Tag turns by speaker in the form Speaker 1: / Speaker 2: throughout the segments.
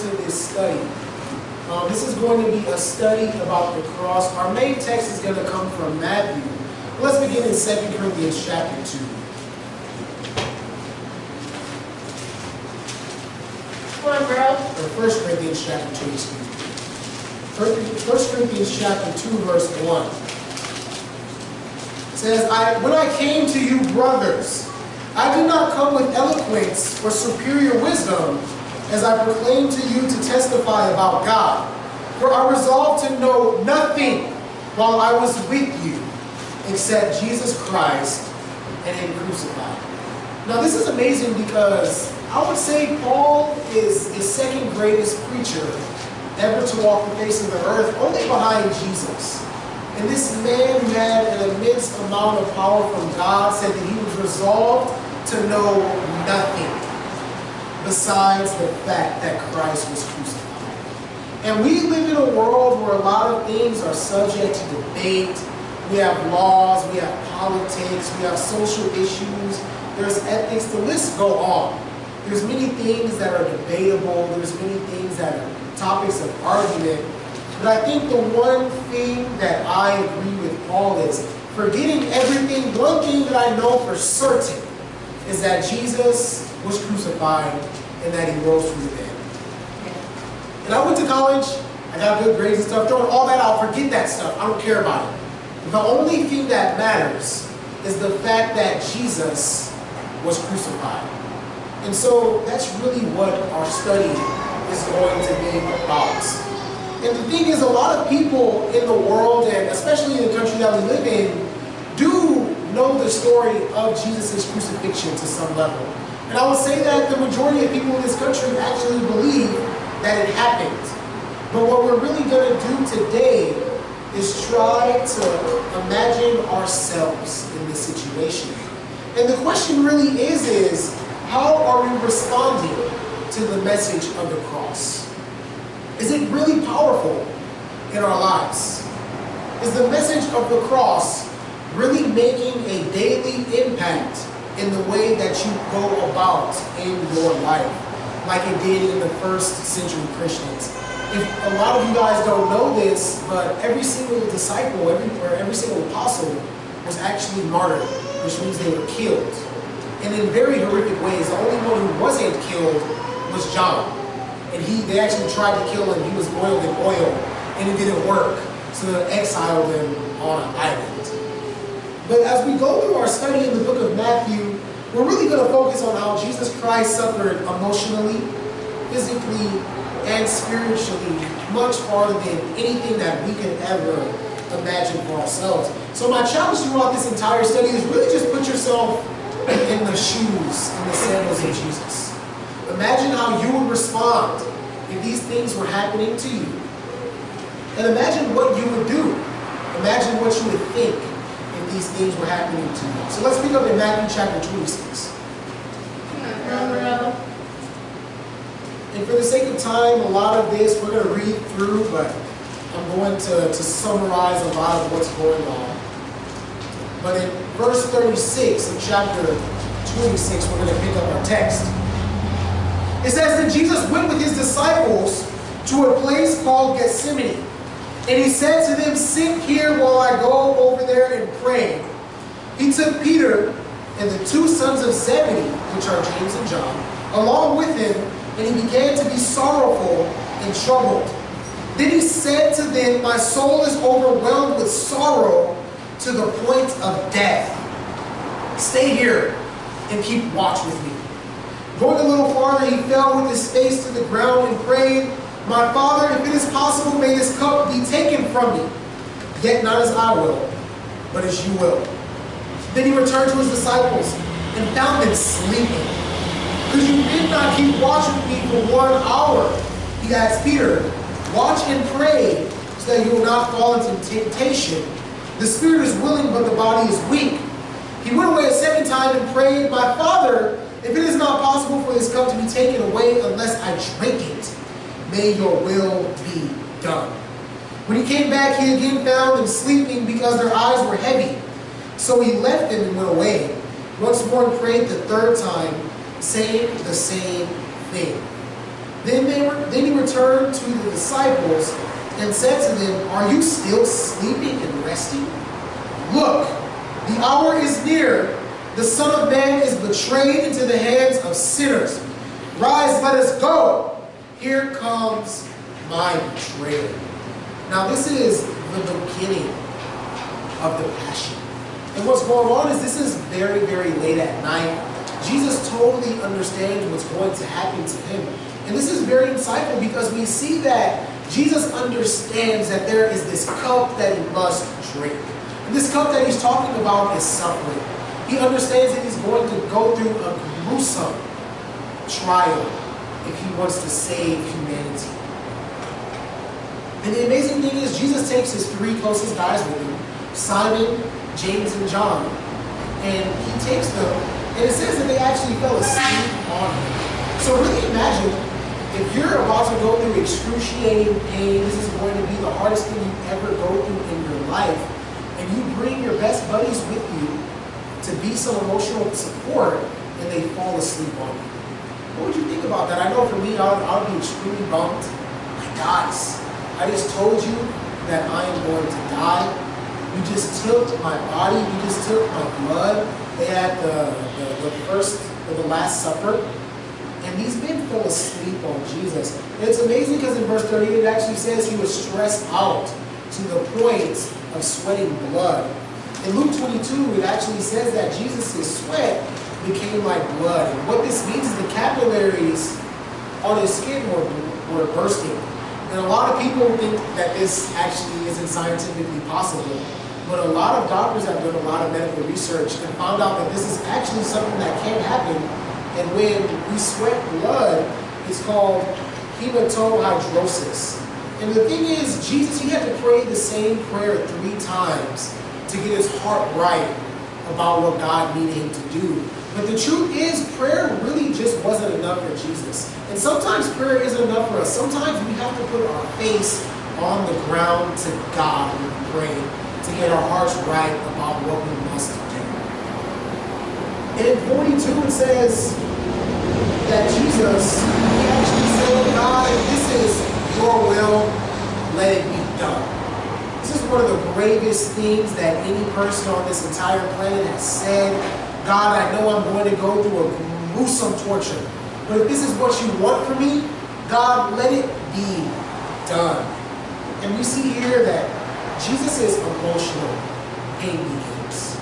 Speaker 1: into this study. This is going to be a study about the cross. Our main text is going to come from Matthew. Let's begin in 2 Corinthians chapter 2.
Speaker 2: Come on, bro.
Speaker 1: Or 1 Corinthians chapter 2, excuse me. 1 Corinthians chapter 2, verse 1. It says, when I came to you, brothers, I did not come with eloquence or superior wisdom, as I proclaimed to you to testify about God. For I resolved to know nothing while I was with you, except Jesus Christ and Him crucified. Now this is amazing because I would say Paul is the second greatest preacher ever to walk the face of the earth, only behind Jesus. And this man who had an immense amount of power from God said that he was resolved to know nothing besides the fact that Christ was crucified. And we live in a world where a lot of things are subject to debate. We have laws, we have politics, we have social issues, there's ethics, the list go on. There's many things that are debatable, there's many things that are topics of argument. But I think the one thing that I agree with Paul is, forgetting everything, one thing that I know for certain is that Jesus was crucified and that He rose from the dead. And I went to college, I got good grades and stuff, throwing all that out, forget that stuff, I don't care about it. The only thing that matters is the fact that Jesus was crucified. And so that's really what our study is going to be about. And the thing is, a lot of people in the world, and especially in the country that we live in, do know the story of Jesus' crucifixion to some level. And I would say that the majority of people in this country actually believe that it happened. But what we're really going to do today is try to imagine ourselves in this situation. And the question really is how are we responding to the message of the cross? Is it really powerful in our lives? Is the message of the cross really making a daily impact in the way that you go about in your life, like it did in the first century Christians? If a lot of you guys don't know this, but every single disciple, every single apostle was actually martyred, which means they were killed. And in very horrific ways. The only one who wasn't killed was John. And they actually tried to kill him. He was boiled in oil, and it didn't work. So they exiled him on an island. But as we go through our study in the book of Matthew, we're really going to focus on how Jesus Christ suffered emotionally, physically, and spiritually much farther than anything that we could ever imagine for ourselves. So my challenge throughout this entire study is really just put yourself in the shoes, in the sandals of Jesus. Imagine how you would respond if these things were happening to you. And imagine what you would do. Imagine what you would think if these things were happening to you. So let's pick up in Matthew chapter 26. And for the sake of time, a lot of this we're going to read through, but I'm going to summarize a lot of what's going on. But in verse 36 of chapter 26, we're going to pick up our text. It says that Jesus went with His disciples to a place called Gethsemane. And He said to them, "Sit here while I go over there and pray." He took Peter and the two sons of Zebedee, which are James and John, along with Him, and He began to be sorrowful and troubled. Then He said to them, "My soul is overwhelmed with sorrow to the point of death. Stay here and keep watch with me." Going a little farther, He fell with His face to the ground and prayed, "My Father, if it is possible, may this cup be taken from me. Yet not as I will, but as you will." Then He returned to His disciples and found them sleeping. "Because you did not keep watch with me for 1 hour, He asked Peter, "watch and pray so that you will not fall into temptation. The spirit is willing, but the body is weak." He went away a second time and prayed, "My Father, if it is not possible for this cup to be taken away unless I drink it, may your will be done." When He came back, He again found them sleeping because their eyes were heavy. So He left them and went away. Once more He prayed the third time, saying the same thing. Then he returned to the disciples and said to them, "Are you still sleeping and resting? Look, the hour is near. The Son of Man is betrayed into the hands of sinners. Rise, let us go. Here comes my betrayer." Now this is the beginning of the Passion. And what's going on is this is very, very late at night. Jesus totally understands what's going to happen to him. And this is very insightful because we see that Jesus understands that there is this cup that he must drink. And this cup that he's talking about is suffering. He understands that he's going to go through a gruesome trial if he wants to save humanity. And the amazing thing is Jesus takes his three closest guys with him, Simon, James, and John. And he takes them, and it says that they actually fell asleep on him. So really imagine if you're about to go through excruciating pain, this is going to be the hardest thing you ever go through in your life, and you bring your best buddies with you to be some emotional support, and they fall asleep on you. What would you think about that? I know for me, I would be extremely bummed. Like, guys, I just told you that I am going to die. You just took my body. You just took my blood. They had the first or the Last Supper. And these men fell asleep on Jesus. And it's amazing because in verse 38 it actually says he was stressed out to the point of sweating blood. In Luke 22 it actually says that Jesus' sweat became like blood. And what this means is the capillaries on his skin were bursting. And a lot of people think that this actually isn't scientifically possible. But a lot of doctors have done a lot of medical research and found out that this is actually something that can happen. And when we sweat blood, it's called hematohydrosis. And the thing is, Jesus, he had to pray the same prayer 3 times to get his heart right about what God needed him to do. But the truth is, prayer really just wasn't enough for Jesus. And sometimes prayer isn't enough for us. Sometimes we have to put our face on the ground to God when we pray to get our hearts right about what we must do. And in 42 it says that Jesus, he actually said, "God, if this is your will, let it be done." This is one of the gravest things that any person on this entire planet has said. "God, I know I'm going to go through a gruesome torture, but if this is what you want for me, God, let it be done." And we see here that Jesus' emotional pain begins.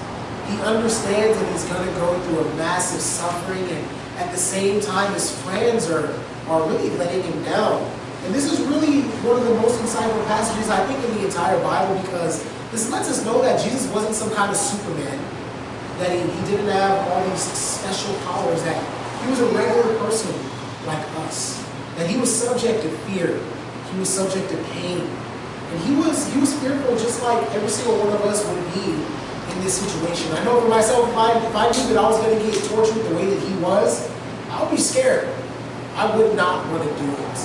Speaker 1: He understands that he's going to go through a massive suffering, and at the same time his friends are really letting him down. And this is really one of the most insightful passages I think in the entire Bible, because this lets us know that Jesus wasn't some kind of Superman, that he didn't have all these special powers, that he was a regular person like us, that he was subject to fear, he was subject to pain, and he was fearful just like every single one of us would be in this situation. I know for myself, if I knew that I was going to get tortured the way that he was, I would be scared. I would not want to do it.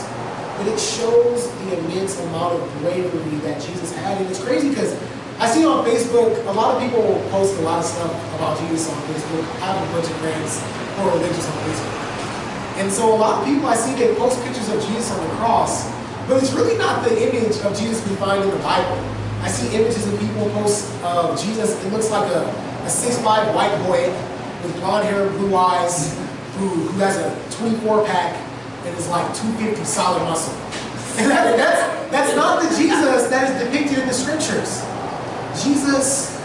Speaker 1: But it shows the immense amount of bravery that Jesus had. And it's crazy because I see on Facebook, a lot of people post a lot of stuff about Jesus on Facebook. I have a bunch of friends who are religious on Facebook. And so a lot of people I see, they post pictures of Jesus on the cross, but it's really not the image of Jesus we find in the Bible. I see images of people post of Jesus. It looks like a 6'5" white boy with blonde hair and blue eyes who has a 24-pack and is like 250 solid muscle. And that's not the Jesus that is depicted in the scriptures. Jesus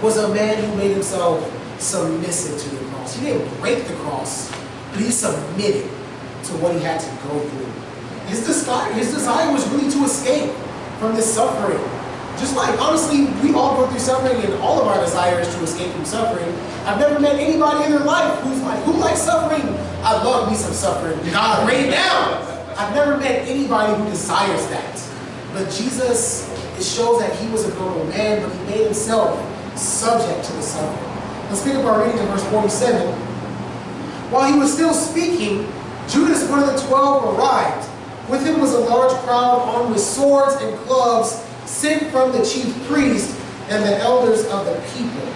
Speaker 1: was a man who made himself submissive to the cross. He didn't break the cross, but he submitted to what he had to go through. His desire was really to escape from this suffering. Just like, honestly, we all go through suffering, and all of our desire is to escape from suffering. I've never met anybody in their life who likes suffering. I love me some suffering. God, rain down. I've never met anybody who desires that. But Jesus, it shows that he was a normal man, but he made himself subject to the suffering. Let's pick up our reading in verse 47. While he was still speaking, Judas, one of the 12, arrived. With him was a large crowd armed with swords and clubs, sent from the chief priest and the elders of the people.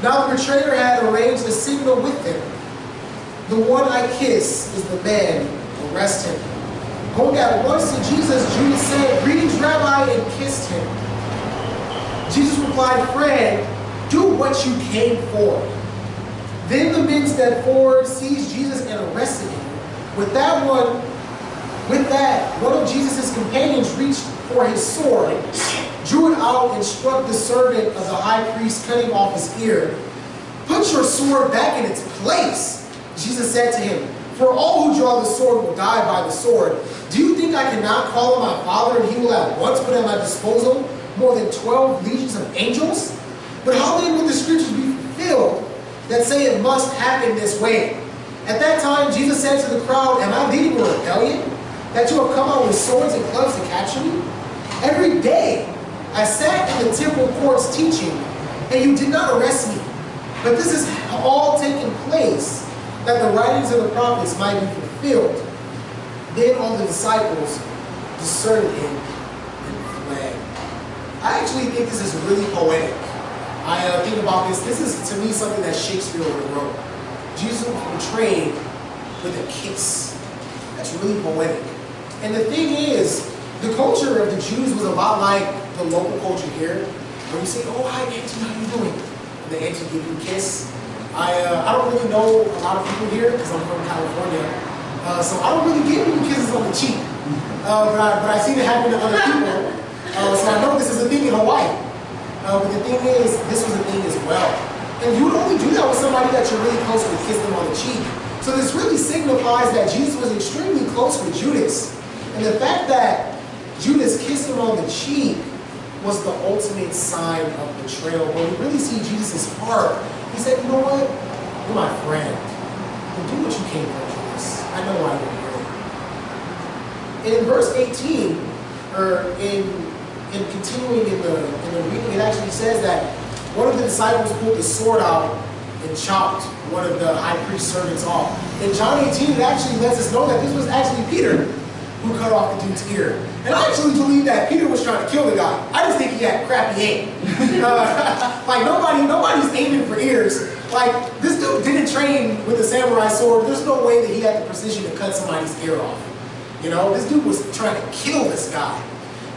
Speaker 1: Now the betrayer had arranged a signal with him. "The one I kiss is the man, arrest him." Going at once to Jesus, Judas said, "Greetings, Rabbi," and kissed him. Jesus replied, "Friend, do what you came for." Then the men stepped forward, seized Jesus, and arrested him. With that, one of Jesus' companions reached for his sword, drew it out, and struck the servant of the high priest, cutting off his ear. "Put your sword back in its place," Jesus said to him. "For all who draw the sword will die by the sword. Do you think I cannot call on my Father, and he will at once put at my disposal more than 12 legions of angels? But how then will the scriptures be fulfilled that say it must happen this way?" At that time, Jesus said to the crowd, "Am I leading a rebellion, that you have come out with swords and clubs to capture me? Every day I sat in the temple courts teaching, and you did not arrest me. But this has all taken place, that the writings of the prophets might be fulfilled." Then all the disciples deserted him and fled. I actually think this is really poetic. I think about this. This is, to me, something that Shakespeare would have wrote. Jesus was portrayed with a kiss. That's really poetic. And the thing is, the culture of the Jews was a lot like the local culture here, where you say, "Oh, hi, Auntie, how you doing?" And the auntie give you a kiss. I don't really know a lot of people here because I'm from California, so I don't really give people kisses on the cheek. But I see it happen to other people, so I know this is a thing in Hawaii. But the thing is, this was a thing as well. And you would only do that with somebody that you're really close with, kiss them on the cheek. So this really signifies that Jesus was extremely close with Judas. And the fact that Judas kissed him on the cheek was the ultimate sign of betrayal. When we really see Jesus' heart, he said, "You know what? You're my friend. And do what you came for, Judas. I know why you're here." In verse 18, or in continuing in the reading, it actually says that one of the disciples pulled the sword out and chopped one of the high priest's servants off. In John 18, it actually lets us know that this was actually Peter who cut off the dude's ear. And I actually believe that Peter was trying to kill the guy. I just think he had crappy aim. Like nobody's aiming for ears. Like, this dude didn't train with a samurai sword. There's no way that he had the precision to cut somebody's ear off. You know, this dude was trying to kill this guy.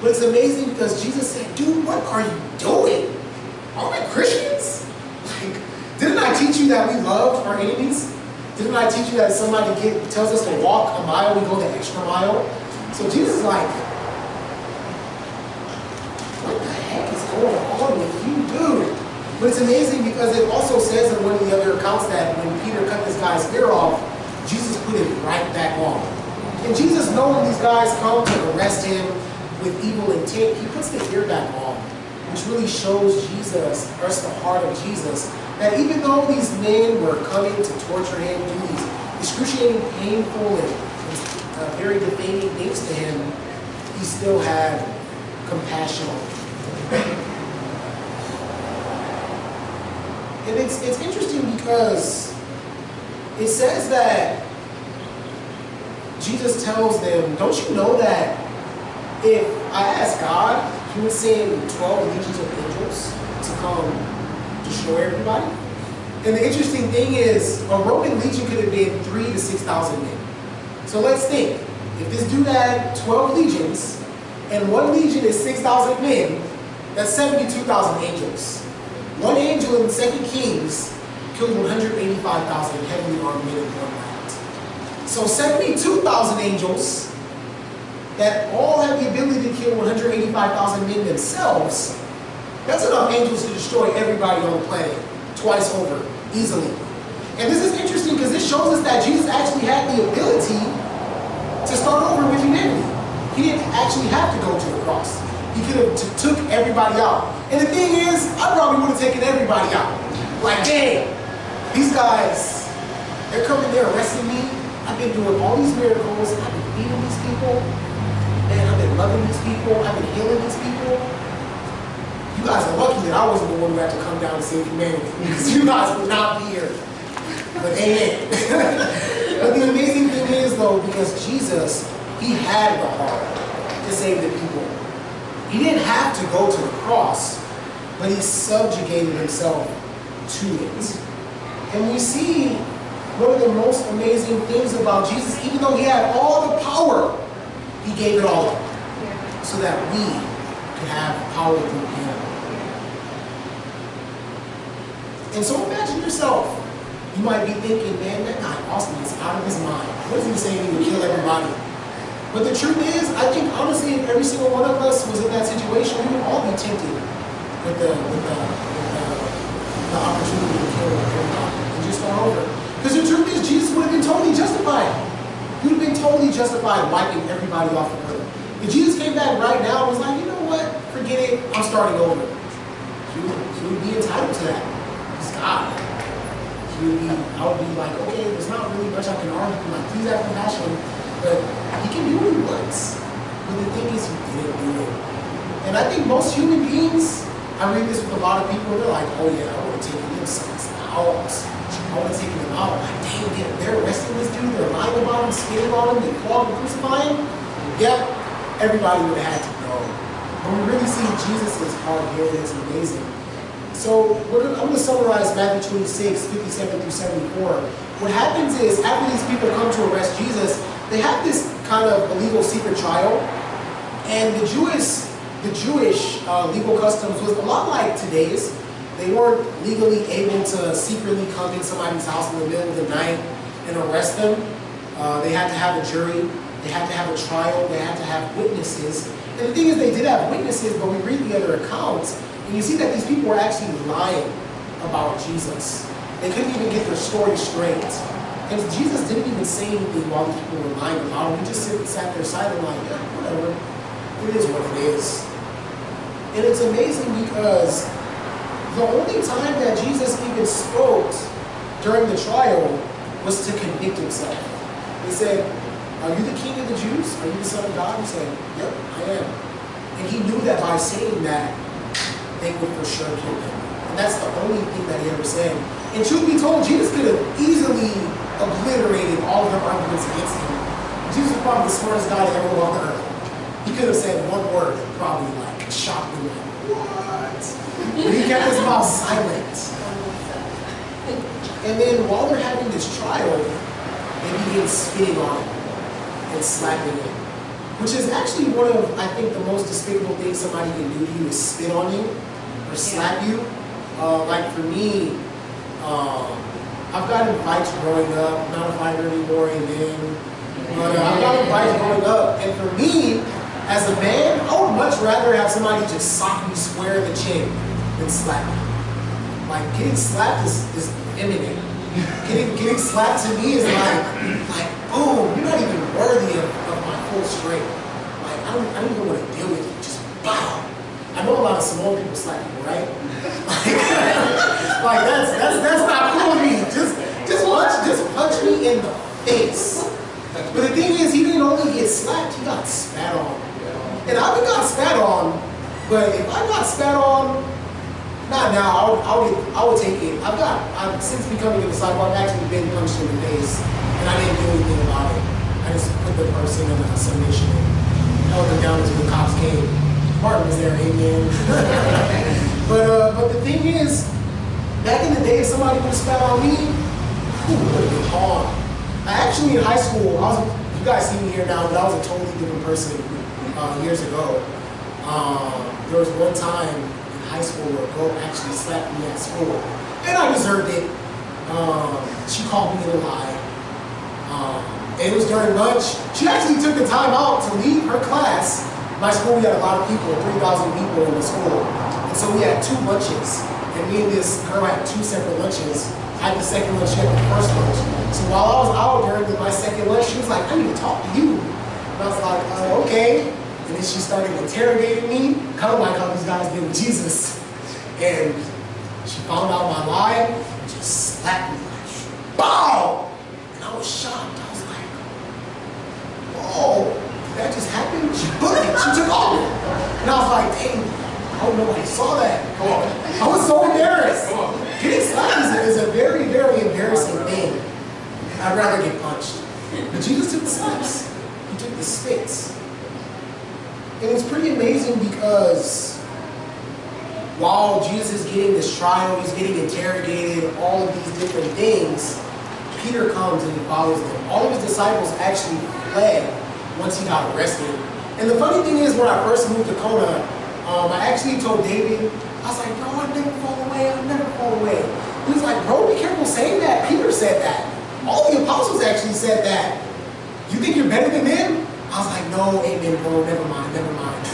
Speaker 1: But it's amazing because Jesus said, "Dude, what are you doing? Are we Christians? Like, didn't I teach you that we love our enemies? Didn't I teach you that if somebody tells us to walk a mile, we go the extra mile?" So Jesus is like, what the heck is going on with you, dude? But it's amazing because it also says in one of the other accounts that when Peter cut this guy's ear off, Jesus put it right back on. And Jesus, knowing these guys come to arrest him with evil intent, he puts the ear back on, which really shows Jesus, or the heart of Jesus, that even though these men were coming to torture him, do these excruciating, painful, and very defaming things to him, he still had compassion on them. And it's interesting because it says that Jesus tells them, "Don't you know that if I ask God, he would send 12 legions of angels to come destroy everybody?" And the interesting thing is, a Roman legion could have been 3,000 to 6,000 men. So let's think, if this dude had 12 legions, and one legion is 6,000 men, that's 72,000 angels. One angel in 2 Kings killed 185,000 heavily armed men in one night. So 72,000 angels that all have the ability to kill 185,000 men themselves, that's enough angels to destroy everybody on the planet twice over, easily. And this is interesting because this shows us that Jesus actually had the ability to start over with humanity. He didn't actually have to go to the cross. He could have took everybody out. And the thing is, I probably would have taken everybody out. Like, dang, these guys, they're coming there arresting me. I've been doing all these miracles. I've been feeding these people. Man, I've been loving these people. I've been healing these people. You guys are lucky that I wasn't the one who had to come down and save humanity, because you guys would not be here. But amen. But the amazing thing is, though, because Jesus, he had the heart to save the people. He didn't have to go to the cross, but he subjugated himself to it. And we see one of the most amazing things about Jesus, even though he had all the power, He gave it all up so that we could have power through him. And so imagine yourself. You might be thinking, man, that guy Austin is out of his mind. What is he saying? He would kill everybody. But the truth is, I think honestly, if every single one of us was in that situation, we would all be tempted with the opportunity to kill everybody and just start over. Because the truth is, Jesus would have been totally justified. He would have been totally justified wiping everybody off the earth. If Jesus came back right now and was like, you know what, forget it, I'm starting over. He would be entitled to that. He's God. I would be like, okay, there's not really much I can argue. Like, please have compassion. But he can do what he wants. But the thing is, he didn't do it. And I think most human beings, I read this with a lot of people, they're like, oh yeah, I want to take them sons out. I want to take them out. Like, dang, they're arresting this dude, they're lying about him, spitting on him, they claw him, crucify him. Yep, everybody would have had to go. When we really see Jesus' heart here, it's amazing. So I'm going to summarize Matthew 26, 57 through 74. What happens is, after these people come to arrest Jesus, they have this kind of illegal secret trial. And the Jewish legal customs was a lot like today's. They weren't legally able to secretly come in somebody's house in the middle of the night and arrest them. They had to have a jury. They had to have a trial. They had to have witnesses. And the thing is, they did have witnesses, but we read the other accounts, and you see that these people were actually lying about Jesus. They couldn't even get their story straight. And Jesus didn't even say anything while these people were lying about him. He just sat there silent like, yeah, whatever. It is what it is. And it's amazing because the only time that Jesus even spoke during the trial was to convict himself. He said, are you the king of the Jews? Are you the son of God? He said, yep, I am. And he knew that by saying that, they would for sure kill him. And that's the only thing that he ever said. And truth be told, Jesus could have easily obliterated all of their arguments against him. Jesus was probably the smartest guy to ever walk the earth. He could have said one word and probably like shocked them like, what? But he kept his mouth silent. And then while they're having this trial, they begin spitting on him and slapping him. Which is actually one of, I think, the most despicable things somebody can do to you is spit on you or slap you. Like for me, I've gotten fights growing up, not a fighter anymore, amen. But I've gotten fights growing up, and for me, as a man, I would much rather have somebody just sock me square in the chin than slap me. Like getting slapped is imminent. Getting slapped to me is like boom, you're not even worthy of my full strength. Like I don't even want to deal with you. Just bow. I know a lot of small people slap people, right? Like that's not cool to me. Just punch me in the face. But the thing is, he didn't only get slapped, he got spat on. And I haven't got spat on, but if I got spat on, not now, I would take it. I've since becoming a disciple, I've actually been punched in the face, and I didn't do anything about it. I just put the person in a submission and held them down until the cops came. Martin was there, amen. But the thing is, back in the day, if somebody would have spat on me, it would have been hard. I actually, in high school, you guys see me here now, but I was a totally different person years ago. There was one time in high school where a girl actually slapped me at school, and I deserved it. She called me a lie. And it was during lunch. She actually took the time out to leave her class. My school, we had a lot of people, 3,000 people in the school. And so we had 2 lunches. And me and this girl had 2 separate lunches. I had the second lunch, she had the first lunch. So while I was out during my second lunch, she was like, I need to talk to you. And I was like, okay. And then she started interrogating me, kind of like how these guys did with Jesus. And she found out my lie and just slapped me like, bow! And I was shocked. I was like, whoa, did that just happen? She booked it, she took off. And I was like, dang, I don't know why I saw that. I was so embarrassed. Getting slapped is a very, very embarrassing thing. I'd rather get punched. But Jesus took the slaps. He took the spits. And it's pretty amazing because while Jesus is getting this trial, he's getting interrogated, all of these different things, Peter comes and he follows them. All of his disciples actually fled once he got arrested. And the funny thing is, when I first moved to Kona, I actually told David, I was like, bro, I'll never fall away, I'll never fall away. He was like, bro, be careful saying that. Peter said that. All the apostles actually said that. You think you're better than them? I was like, no, amen, bro, never mind, never mind.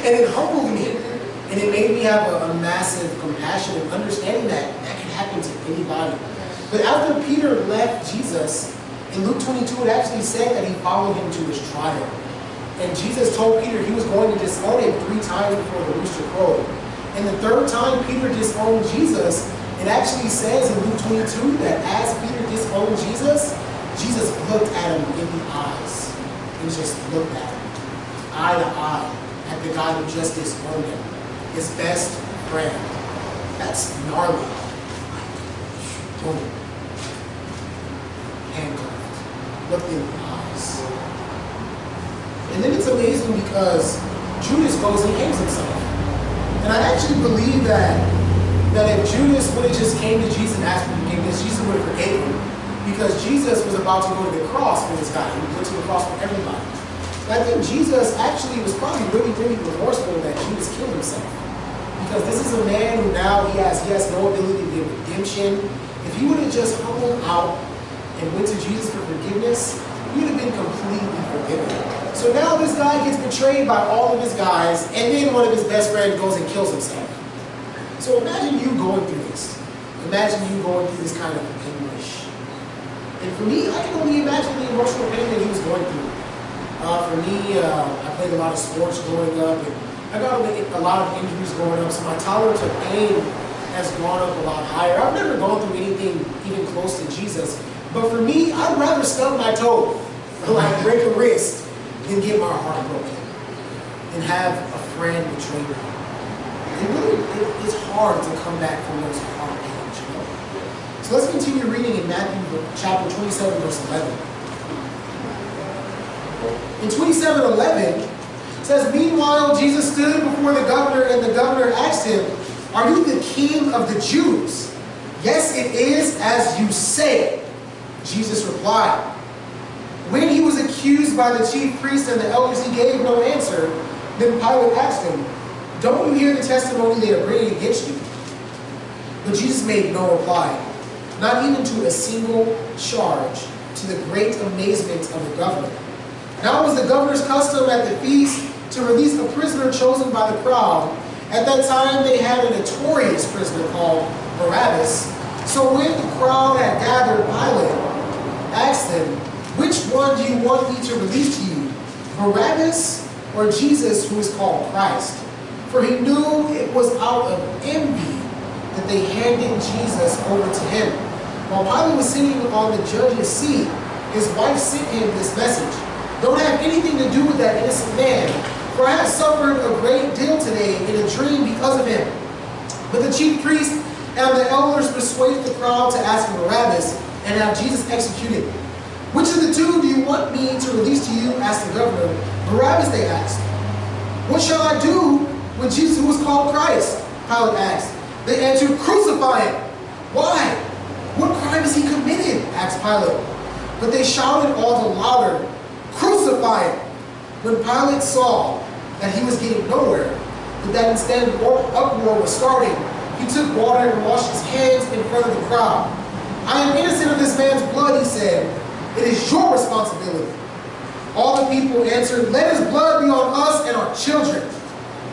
Speaker 1: And it humbled me. And it made me have a massive compassion and understanding that that can happen to anybody. But after Peter left Jesus, in Luke 22, it actually said that he followed him to his trial. And Jesus told Peter he was going to disown him 3 times before the rooster crowed. And the 3rd time Peter disowned Jesus, it actually says in Luke 22 that as Peter disowned Jesus, Jesus looked at him in the eyes. He just looked at him, eye to eye, at the guy who just disowned him, his best friend. That's gnarly. Boom. Handcuffed. Looked in the eyes. And then it's amazing because Judas goes and hangs himself. And I actually believe that if Judas would have just came to Jesus and asked for forgiveness, Jesus would have forgave him. Because Jesus was about to go to the cross for this guy. He went to the cross for everybody. And I think Jesus actually was probably really, really remorseful that Judas killed himself. Because this is a man who now he has no ability to give redemption. If he would have just humbled out and went to Jesus for forgiveness, he would have been completely forgiven. So now this guy gets betrayed by all of his guys, and then one of his best friends goes and kills himself. So imagine you going through this. Imagine you going through this kind of anguish. And for me, I can only imagine the emotional pain that he was going through. For me, I played a lot of sports growing up, and I got a lot of injuries growing up, so my tolerance of pain has gone up a lot higher. I've never gone through anything even close to Jesus. But for me, I'd rather stub my toe or like break a wrist than get my heart broken and have a friend betray me. It's hard to come back from those hard pains, you know? So let's continue reading in Matthew chapter 27, verse 11. In 27:11, it says, meanwhile, Jesus stood before the governor, and the governor asked him, are you the king of the Jews? Yes, it is as you say. Jesus replied. When he was accused by the chief priests and the elders, he gave no answer. Then Pilate asked him, don't you hear the testimony they are bringing against you? But Jesus made no reply, not even to a single charge, to the great amazement of the governor. Now it was the governor's custom at the feast to release a prisoner chosen by the crowd. At that time they had a notorious prisoner called Barabbas. So when the crowd had gathered, Pilate asked them, which one do you want me to release to you, Barabbas or Jesus, who is called Christ? For he knew it was out of envy that they handed Jesus over to him. While Pilate was sitting on the judge's seat, his wife sent him this message. Don't have anything to do with that innocent man, for I have suffered a great deal today in a dream because of him. But the chief priest and the elders persuaded the crowd to ask for Barabbas and have Jesus executed. Which of the two do you want me to release to you? Asked the governor. Barabbas, they asked. What shall I do with Jesus who was called Christ? Pilate asked. They answered, crucify him. Why? What crime has he committed? Asked Pilate. But they shouted all the louder, crucify him. When Pilate saw that he was getting nowhere, but that instead uproar was starting, he took water and washed his hands in front of the crowd. I am innocent of this man's blood, he said. It is your responsibility. All the people answered, let his blood be on us and our children.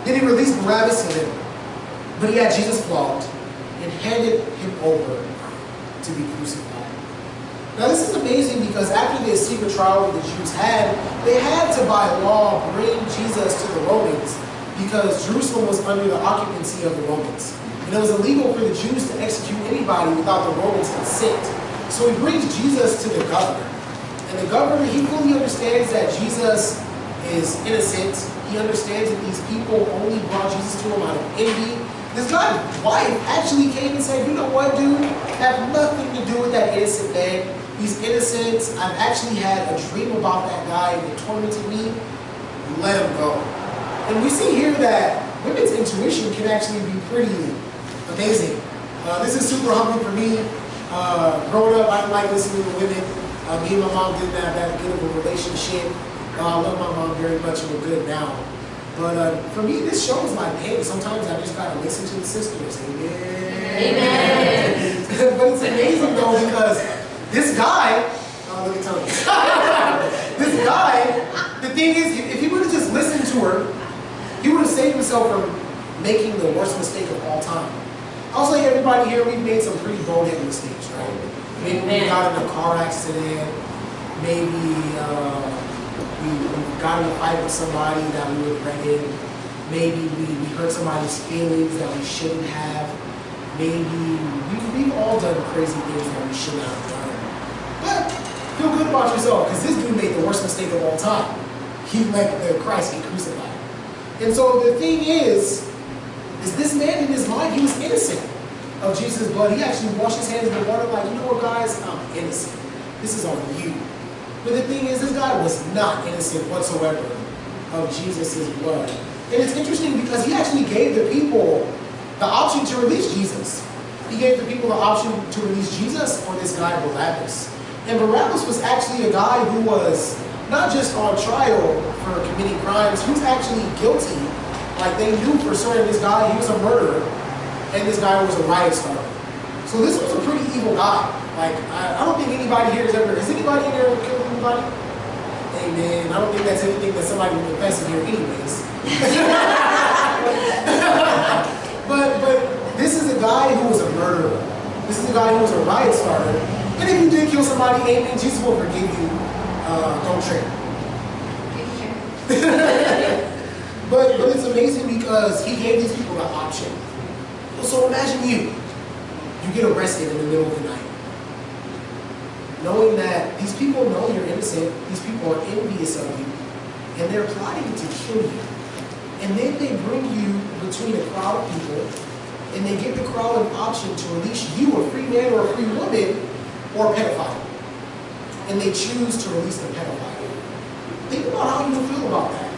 Speaker 1: Then he released Barabbas to them. But he had Jesus flogged and handed him over to be crucified. Now this is amazing because after the secret trial that the Jews had, they had to by law bring Jesus to the Romans because Jerusalem was under the occupancy of the Romans. And it was illegal for the Jews to execute anybody without the Romans' consent. So he brings Jesus to the governor. And the governor, he fully understands that Jesus is innocent. He understands that these people only brought Jesus to him out of envy. This guy's wife actually came and said, you know what, dude? Have nothing to do with that innocent man. He's innocent. I've actually had a dream about that guy that tormented me. Let him go. And we see here that women's intuition can actually be pretty amazing. This is super humbling for me. Growing up, I didn't like listening to women. Me and my mom didn't have that good of a relationship. I love my mom very much and we're good now. But for me, this show is like, hey, sometimes I just gotta listen to the sisters. Amen. Amen. But it's amazing though because this guy, look at Tony. This guy, the thing is, if he would have just listened to her, he would have saved himself from making the worst mistake of all time. I was like, everybody here, we've made some pretty boneheaded mistakes, right? Maybe we got in a car accident. Maybe we got in a fight with somebody that we regretted. Maybe we hurt somebody's feelings that we shouldn't have. Maybe we've all done crazy things that we shouldn't have done. But feel good about yourself, because this dude made the worst mistake of all time. He let the Christ get crucified. And so the thing is this man in his mind, he was innocent of Jesus' blood. He actually washed his hands in the water like, you know what guys, I'm innocent. This is on you. But the thing is, this guy was not innocent whatsoever of Jesus' blood. And it's interesting because he actually gave the people the option to release Jesus. He gave the people the option to release Jesus or this guy Barabbas. And Barabbas was actually a guy who was not just on trial for committing crimes, he was actually guilty. Like they knew for certain this guy, he was a murderer, and this guy was a riot starter. So this was a pretty evil guy. Like, I don't think anybody here has anybody in here ever killed anybody? Amen. I don't think that's anything that somebody would confess in here anyways. but this is a guy who was a murderer. This is a guy who was a riot starter. And if you did kill somebody, amen, Jesus will forgive you. Don't trip. But it's amazing because he gave these people the option. So imagine you get arrested in the middle of the night. Knowing that these people know you're innocent, these people are envious of you, and they're plotting to kill you. And then they bring you between a crowd of people, and they give the crowd an option to release you, a free man or a free woman, or a pedophile. And they choose to release the pedophile. Think about how you feel about that.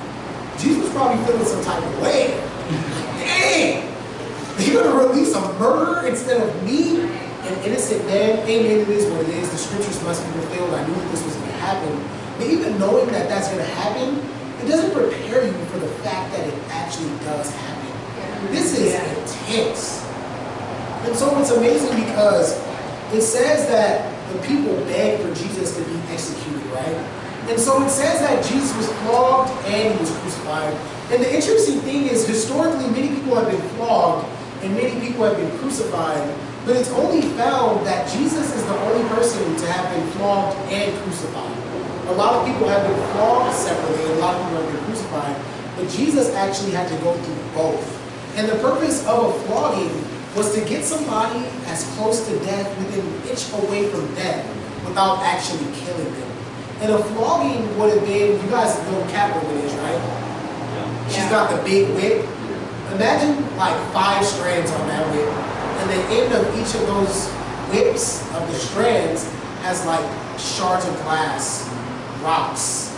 Speaker 1: Jesus was probably feeling some type of way. Dang! You're going to release a murderer instead of me, an innocent man? Amen, it is what it is. The scriptures must be fulfilled. I knew that this was going to happen. But even knowing that that's going to happen, it doesn't prepare you for the fact that it actually does happen. This is intense. And so it's amazing because it says that the people begged for Jesus to be executed, right? And so it says that Jesus was flogged and he was crucified. And the interesting thing is, historically, many people have been flogged and many people have been crucified, but it's only found that Jesus is the only person to have been flogged and crucified. A lot of people have been flogged separately, a lot of people have been crucified, but Jesus actually had to go through both. And the purpose of a flogging was to get somebody as close to death, within an inch away from death, without actually killing them. And a flogging would have been, you guys know what Catwoman is, right? Yeah. She's got the big whip. Imagine like 5 strands on that whip. And the end of each of those whips of the strands has like shards of glass, rocks,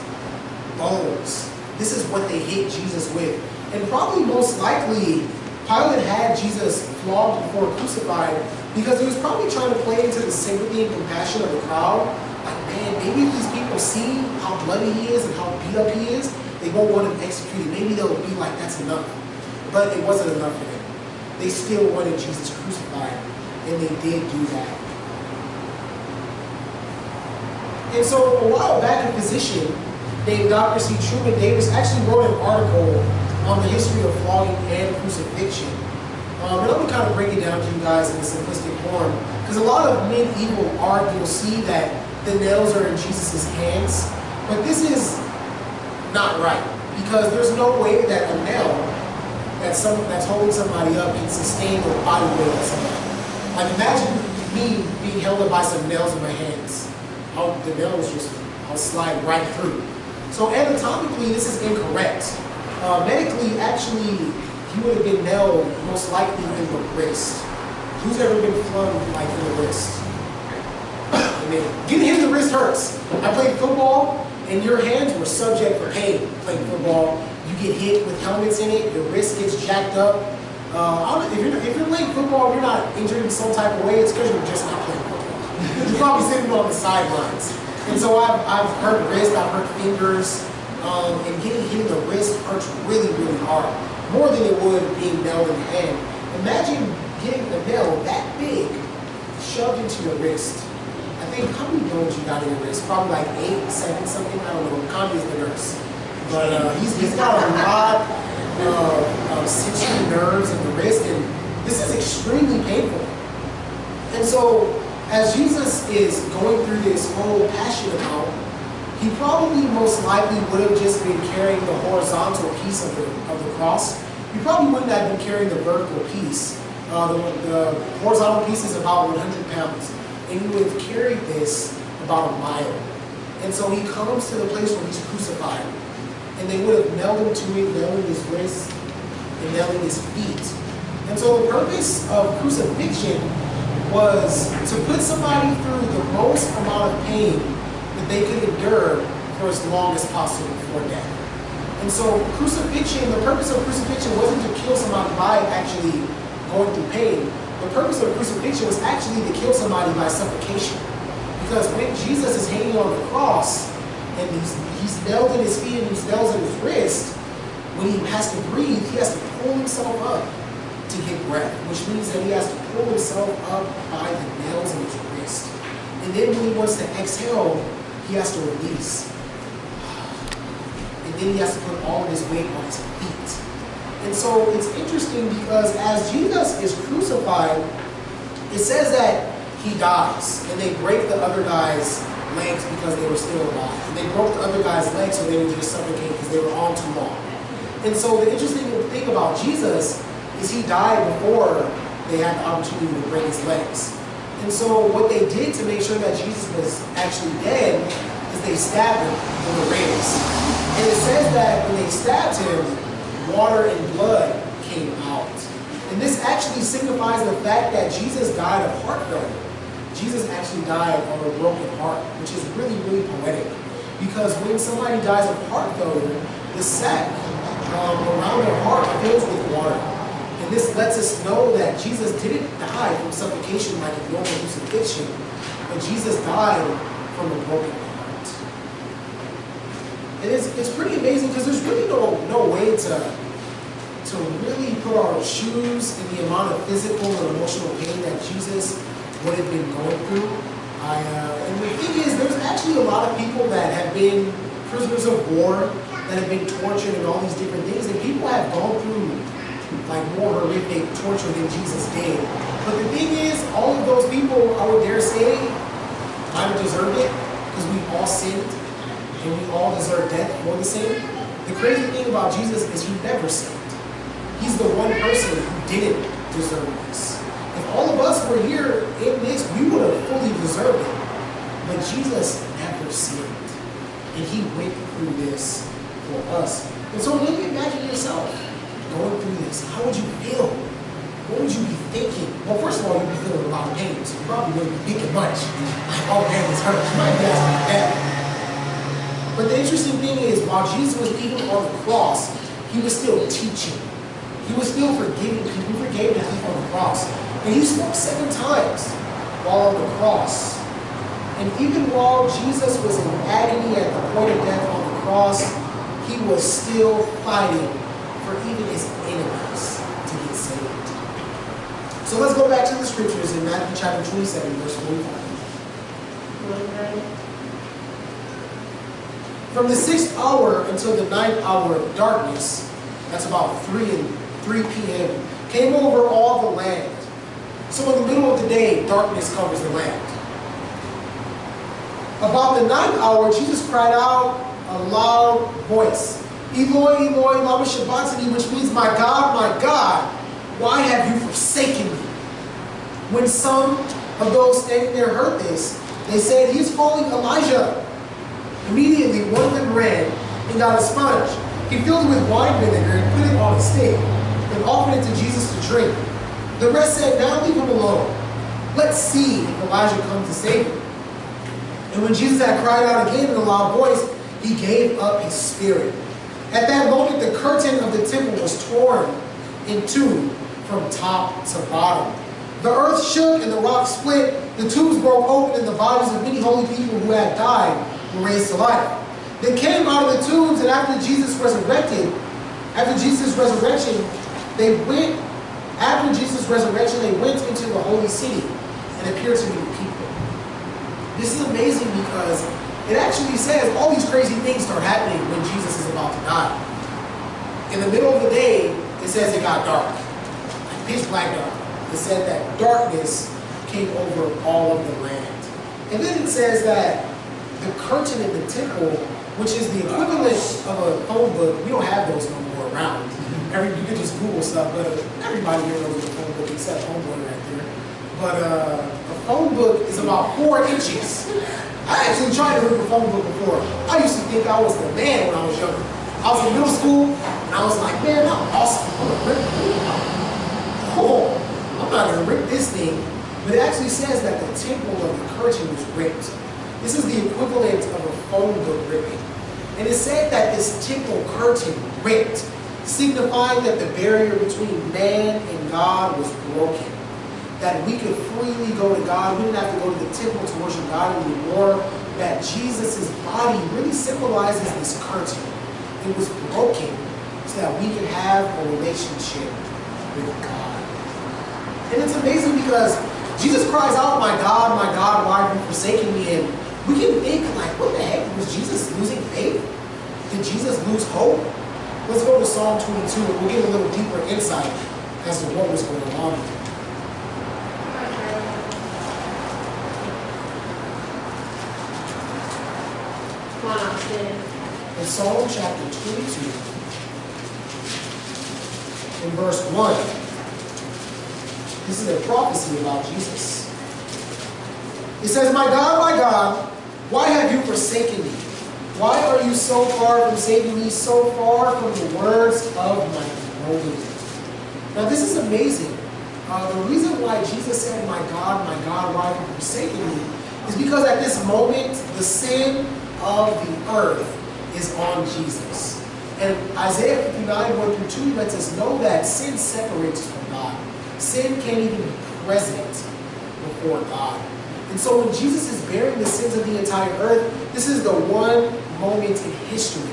Speaker 1: bones. This is what they hit Jesus with. And probably most likely, Pilate had Jesus flogged before crucified because he was probably trying to play into the sympathy and compassion of the crowd. Like, man, maybe if these people see how bloody he is and how beat up he is, they won't want him executed. Maybe they'll be like, that's enough. But it wasn't enough for them. They still wanted Jesus crucified, and they did do that. And so a while back, a physician named Dr. C. Truman Davis actually wrote an article on the history of flogging and crucifixion. And I'm going to kind of break it down to you guys in a simplistic form. Because a lot of medieval art, you'll see that the nails are in Jesus' hands. But this is not right. Because there's no way that a nail that's holding somebody up can sustain the body weight of somebody. Like imagine me being held up by some nails in my hands. The nails just, I'll slide right through. So anatomically, this is incorrect. Medically, actually, he would have been nailed most likely in the wrist. Who's ever been flung like in the wrist? I mean, getting hit in the wrist hurts. I played football, and your hands were subject for pain playing football. You get hit with helmets in it, your wrist gets jacked up. If you're playing football, you're not injured in some type of way, it's because you're just not playing football. You're probably sitting on the sidelines. And so I've hurt wrist, I've hurt fingers, and getting hit in the wrist hurts really, really hard. More than it would being nailed in the hand. Imagine getting a nail that big shoved into your wrist. I think, how many bones you got in your wrist? Probably like 8, 7, something, I don't know. Kanye's the nurse. But he's got a lot of sensory nerves in the wrist, and this is extremely painful. And so, as Jesus is going through this whole passion account, he probably most likely would have just been carrying the horizontal piece of the cross. He probably wouldn't have been carrying the vertical piece. The horizontal piece is about 100 pounds. And he would have carried this about a mile. And so he comes to the place where he's crucified. And they would have nailed him to it, nailing his wrists, and nailing his feet. And so the purpose of crucifixion was to put somebody through the most amount of pain that they could endure for as long as possible before death. And so crucifixion, the purpose of crucifixion wasn't to kill somebody by actually going through pain. The purpose of crucifixion was actually to kill somebody by suffocation. Because when Jesus is hanging on the cross, and he's nailed in his feet and he's nailed in his wrist, when he has to breathe, he has to pull himself up to get breath, which means that he has to pull himself up by the nails in his wrist. And then when he wants to exhale, he has to release. And then he has to put all of his weight on his feet. And so it's interesting because as Jesus is crucified, it says that he dies, and they break the other guy's legs because they were still alive. And they broke the other guy's legs so they would just suffocate because they were on too long. And so the interesting thing about Jesus is he died before they had the opportunity to break his legs. And so what they did to make sure that Jesus was actually dead is they stabbed him in the ribs. And it says that when they stabbed him, water and blood came out. And this actually signifies the fact that Jesus died of heart failure. Jesus actually died of a broken heart, which is really, really poetic. Because when somebody dies of heart failure, the sac around their heart fills with water. And this lets us know that Jesus didn't die from suffocation like a normal crucifixion, but Jesus died from a broken heart. And it's pretty amazing because there's really no way to really put our shoes in the amount of physical and emotional pain that Jesus would have been going through. And the thing is, there's actually a lot of people that have been prisoners of war, that have been tortured and all these different things, and people have gone through like more horrific torture than Jesus did. But the thing is, all of those people, I would dare say, might have deserved it, because we all sinned, and we all deserve death for the sin. The crazy thing about Jesus is he never sinned. He's the one person who didn't deserve this. If all of us were here in this, we would have fully deserved it. But Jesus never sinned. And he went through this for us. And so maybe imagine yourself going through this. How would you feel? What would you be thinking? Well, first of all, you'd be feeling a lot of pain, so you probably wouldn't be thinking much. Like, oh man, this hurts. You might be asking that. But the interesting thing is, while Jesus was even on the cross, he was still teaching. He was still forgiving people. He forgave the people on the cross. And he spoke 7 times while on the cross. And even while Jesus was in agony at the point of death on the cross, he was still fighting for even his enemies to get saved. So let's go back to the scriptures in Matthew chapter 27, verse 45. From the 6th hour until the 9th hour of darkness, that's about 3 p.m., came over all the land. So in the middle of the day, darkness covers the land. About the 9th hour, Jesus cried out a loud voice, Eloi, Eloi, lama sabachthani, which means, my God, why have you forsaken me? When some of those standing there heard this, they said, he is calling Elijah. Immediately, one of them ran and got a sponge. He filled it with wine vinegar and put it on a stick and offered it to Jesus to drink. The rest said, now leave him alone. Let's see if Elijah comes to save him. And when Jesus had cried out again in a loud voice, he gave up his spirit. At that moment, the curtain of the temple was torn in two from top to bottom. The earth shook and the rocks split. The tombs broke open and the bodies of many holy people who had died were raised to life. They came out of the tombs, and after Jesus' resurrection, they went into the holy city and appeared to many people. This is amazing because it actually says all these crazy things start happening when Jesus is about to die. In the middle of the day, it says it got dark, like pitch black dark. It said that darkness came over all of the land. And then it says that the curtain in the temple, which is the equivalent of a phone book, we don't have those no more around. You can just Google stuff, but everybody here knows a phone book except homeboy right there. But a phone book is about 4 inches. I actually tried to read a phone book before. I used to think I was the man when I was younger. I was in middle school, and I was like, man, I'm awesome. I'm not going to rip this thing. But it actually says that the temple of the curtain was ripped. This is the equivalent of a phone book ripping. And it said that this temple curtain ripped, signifying that the barrier between man and God was broken. That we could freely go to God. We didn't have to go to the temple to worship God anymore. That Jesus' body really symbolizes this curtain. It was broken so that we could have a relationship with God. And it's amazing because Jesus cries out, my God, why have you forsaken me? And we can think like, what the heck? Was Jesus losing faith? Did Jesus lose hope? Let's go to Psalm 22 and we'll get a little deeper insight as to what was going on here. In Psalm chapter 22, in verse 1, this is a prophecy about Jesus. It says, my God, why have you forsaken me? Why are you so far from saving me, so far from the words of my groaning? Now this is amazing. The reason why Jesus said, my God, why have you forsaken me, is because at this moment, the sin of the earth is on Jesus. And Isaiah 59, 1 through 2 lets us know that sin separates us from God. Sin can't even be present before God. And so when Jesus is bearing the sins of the entire earth, this is the one moment in history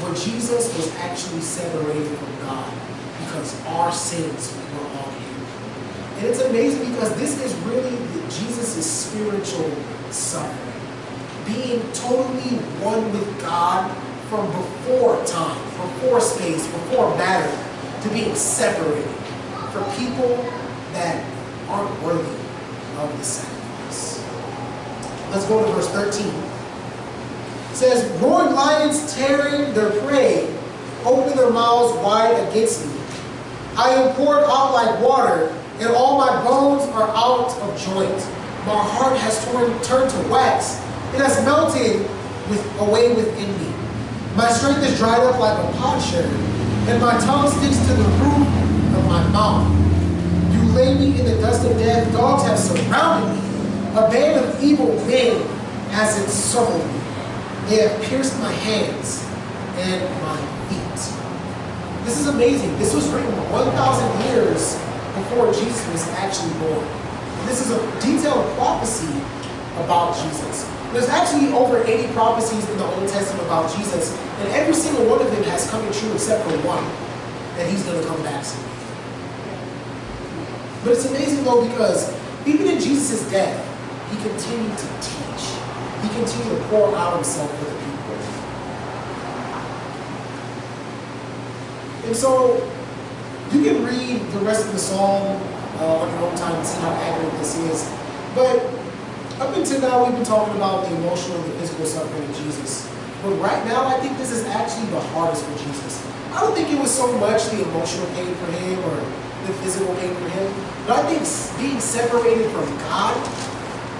Speaker 1: where Jesus was actually separated from God because our sins were on him. And it's amazing because this is really Jesus' spiritual suffering. Being totally one with God from before time, before space, before matter, to being separated for people that aren't worthy of the sacrifice. Let's go to verse 13. It says, roaring lions tearing their prey, open their mouths wide against me. I am poured out like water, and all my bones are out of joint. My heart has turned to wax. It has melted away within me. My strength is dried up like a potsherd, and my tongue sticks to the roof of my mouth. You lay me in the dust of death. Dogs have surrounded me. A band of evil men has encircled me. They have pierced my hands and my feet. This is amazing. This was written 1,000 years before Jesus was actually born. And this is a detailed prophecy about Jesus. There's actually over 80 prophecies in the Old Testament about Jesus, and every single one of them has come true except for one, that he's going to come back soon. But it's amazing though, because even in Jesus' death, he continued to teach. He continued to pour out himself for the people. And so, you can read the rest of the psalm on your own time and see how accurate this is. But up until now, we've been talking about the emotional and the physical suffering of Jesus. But right now, I think this is actually the hardest for Jesus. I don't think it was so much the emotional pain for him or the physical pain for him. But I think being separated from God,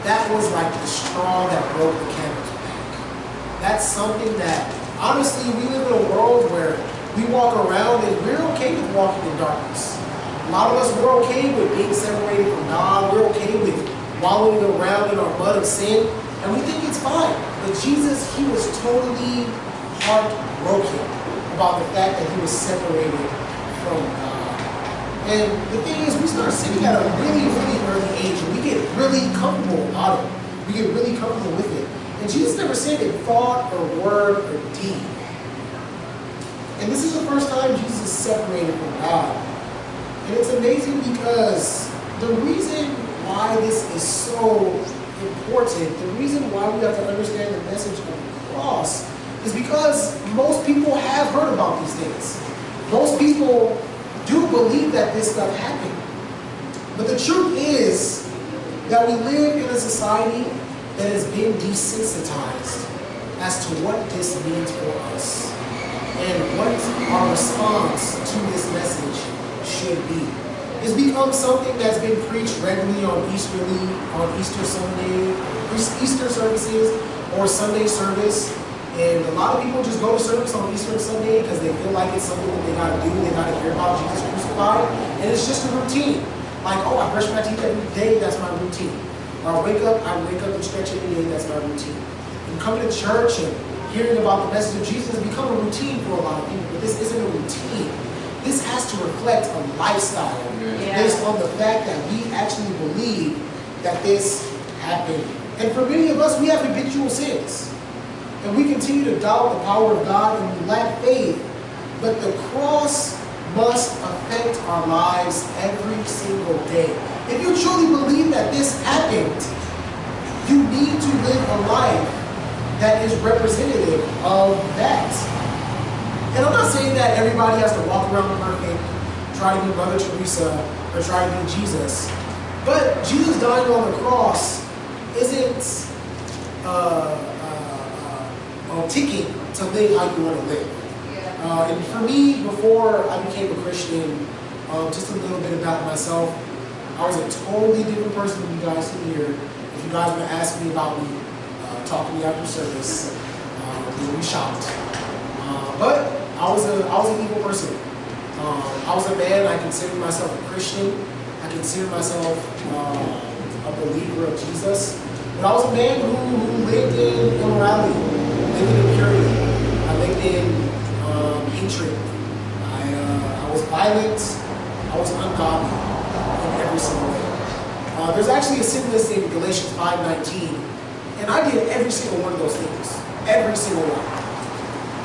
Speaker 1: that was like the straw that broke the camel's back. That's something that, honestly, we live in a world where we walk around and we're okay with walking in darkness. A lot of us, we're okay with being separated from God. We're okay with wallowing around in our mud of sin, and we think it's fine. But Jesus, he was totally heartbroken about the fact that he was separated from God. And the thing is, we start sinning at a really, really early age, and we get really comfortable about it. We get really comfortable with it. And Jesus never said in thought or word or deed. And this is the first time Jesus is separated from God. And it's amazing because the reason why this is so important, the reason why we have to understand the message of the cross, is because most people have heard about these things. Most people do believe that this stuff happened. But the truth is that we live in a society that has been desensitized as to what this means for us and what our response to this message should be. It's become something that's been preached regularly on Easter Sunday, Easter services, or Sunday service. And a lot of people just go to service on Easter Sunday because they feel like it's something that they gotta do, they gotta hear about Jesus crucified, and it's just a routine. Like, oh, I brush my teeth every day, that's my routine. Or I wake up and stretch every day, that's my routine. And coming to church and hearing about the message of Jesus has become a routine for a lot of people, but this isn't a routine. This has to reflect a lifestyle based on the fact that we actually believe that this happened. And for many of us, we have habitual sins. And we continue to doubt the power of God and we lack faith. But the cross must affect our lives every single day. If you truly believe that this happened, you need to live a life that is representative of that. And I'm not saying that everybody has to walk around perfect, try to be Mother Teresa, or try to be Jesus. But Jesus dying on the cross isn't ticking to live how you want to live. And for me, before I became a Christian, just a little bit about myself, I was a totally different person than you guys see here. If you guys were to ask me about me, talk to me after service, you'll be shocked. But I was an evil person. I was a man. I considered myself a Christian. I considered myself a believer of Jesus. But I was a man who lived in immorality, lived in impurity. I lived in hatred. I was violent. I was ungodly in every single way. There's actually a sin list in Galatians 5:19, and I did every single one of those things. Every single one.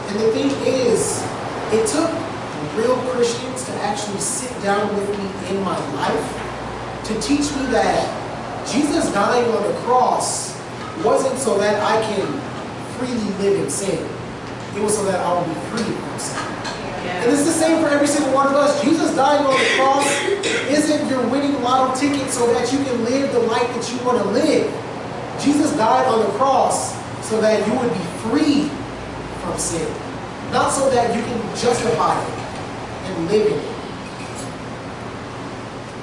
Speaker 1: And the thing is, it took real Christians to actually sit down with me in my life to teach me that Jesus dying on the cross wasn't so that I can freely live in sin. It was so that I would be free from sin. And it's the same for every single one of us. Jesus dying on the cross isn't your winning lotto ticket so that you can live the life that you want to live. Jesus died on the cross so that you would be free from sin. Not so that you can justify it and live in it.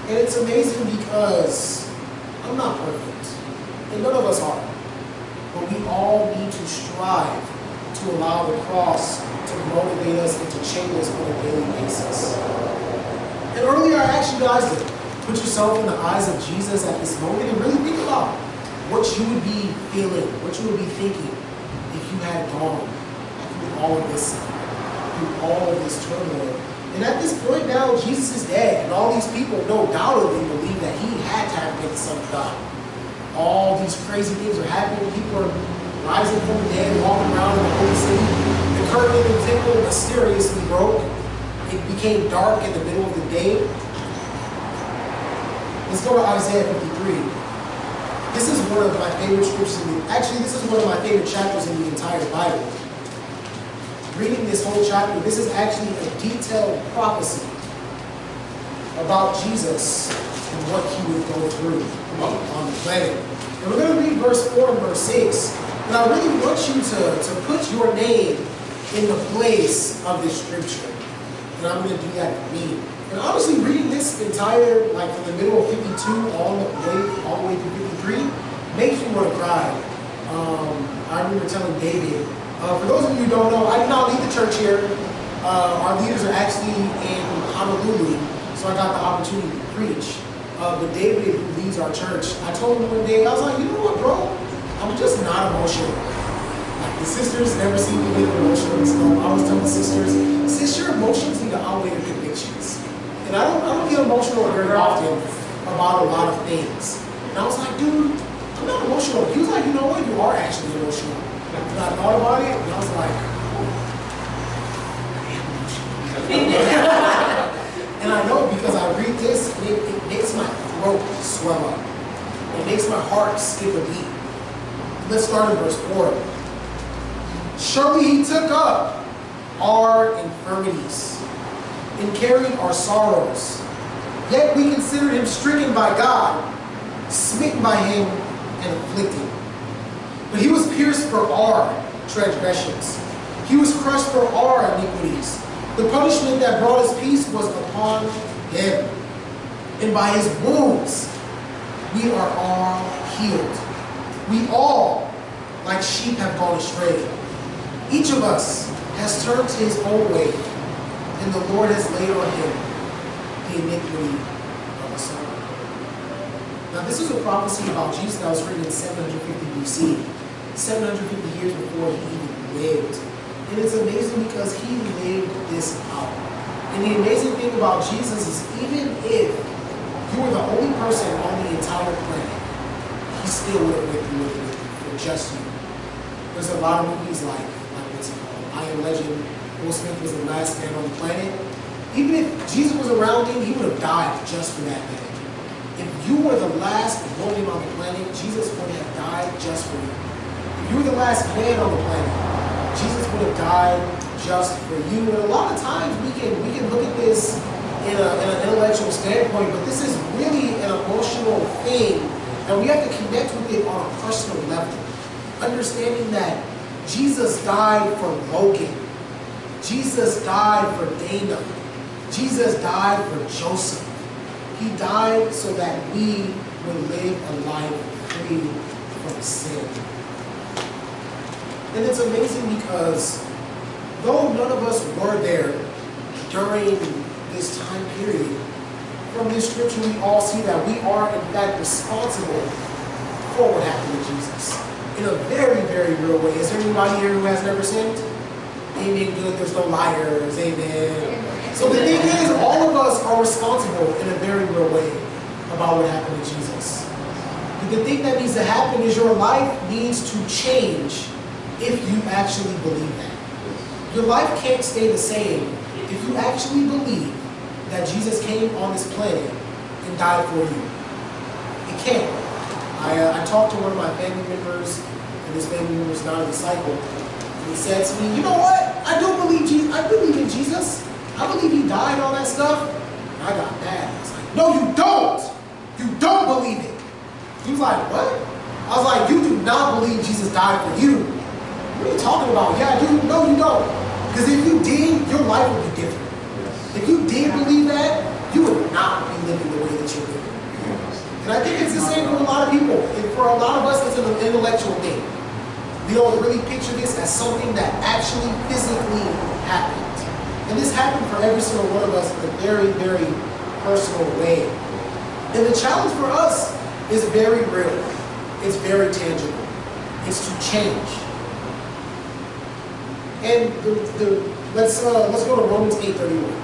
Speaker 1: And it's amazing because I'm not perfect. And none of us are. But we all need to strive to allow the cross to motivate us and to change us on a daily basis. And earlier I asked you guys to put yourself in the eyes of Jesus at this moment and really think about what you would be feeling, what you would be thinking if you had gone through all of this turmoil. And at this point now, Jesus is dead, and all these people no doubtedly believe that he had to have been the Son of God. All these crazy things are happening. People are rising from the dead, walking around in the holy city. The curtain in the temple mysteriously broke. It became dark in the middle of the day. Let's go to Isaiah 53. This is one of my favorite scriptures. Actually, this is one of my favorite chapters in the entire Bible. Reading this whole chapter, this is actually a detailed prophecy about Jesus and what he would go through on the planet. And we're going to read verse 4 and verse 6. And I really want you to put your name in the place of this scripture. And I'm going to do that for me. And honestly, reading this entire, like from the middle of 52 all the way through 53, makes you want to cry. I remember telling David, for those of you who don't know, I do not lead the church here. Our leaders are actually in Honolulu, so I got the opportunity to preach. But David, who leads our church, I told him one day, I was like, you know what, bro? I'm just not emotional. Like, the sisters never seem to get emotional and stuff. I was telling the sisters, sis, your emotions need to outweigh your convictions. And I don't get emotional very often about a lot of things. And I was like, dude, I'm not emotional. He was like, you know what? You are actually emotional. And I thought about it, and I was like, and I know because I read this, and it makes my throat swell up. It makes my heart skip a beat. Let's start in verse 4. Surely he took up our infirmities and carried our sorrows. Yet we considered him stricken by God, smitten by him, and afflicted. But he was pierced for our transgressions. He was crushed for our iniquities. The punishment that brought us peace was upon him. And by his wounds we are all healed. We all, like sheep, have gone astray. Each of us has turned to his own way, and the Lord has laid on him the iniquity of us all. Now this is a prophecy about Jesus that was written in 750 BC, 750 years before he even lived. And it's amazing because he lived this out. And the amazing thing about Jesus is even if you were the only person on the entire planet, he still would have went through it for just you. There's a lot of movies like what's it called? I Am Legend. Will Smith was the last man on the planet. Even if Jesus was around him, he would have died just for that man. If you were the last woman on the planet, Jesus would have died just for you. If you were the last man on the planet, Jesus would have died just for you. And a lot of times we can look at this in an intellectual standpoint, but this is really an emotional thing, and we have to connect with it on a personal level. Understanding that Jesus died for Logan. Jesus died for Dana. Jesus died for Joseph. He died so that we would live a life free from sin. And it's amazing because though none of us were there during this time period, from this scripture we all see that we are in fact responsible for what happened to Jesus in a very, very real way. Is there anybody here who has never sinned? Amen. Good. There's no liars. Amen. So the thing is, all of us are responsible in a very real way about what happened to Jesus. The thing that needs to happen is your life needs to change if you actually believe that. Your life can't stay the same if you actually believe that Jesus came on this planet and died for you. It can't. I talked to one of my family members, and this family member is not a disciple, and he said to me, you know what? I do believe Jesus. I believe in Jesus. I believe he died and all that stuff. And I got mad. I was like, no, you don't. You don't believe it. He was like, what? I was like, you do not believe Jesus died for you. What are you talking about? Yeah, I do. No, you don't. Because if you did, your life would be different. If you did believe that, you would not be living the way that you're living. And I think it's the same for a lot of people. And for a lot of us, it's an intellectual thing. We don't really picture this as something that actually physically happened. And this happened for every single one of us in a very, very personal way. And the challenge for us is very real. It's very tangible. It's to change. And let's go to Romans 8:31.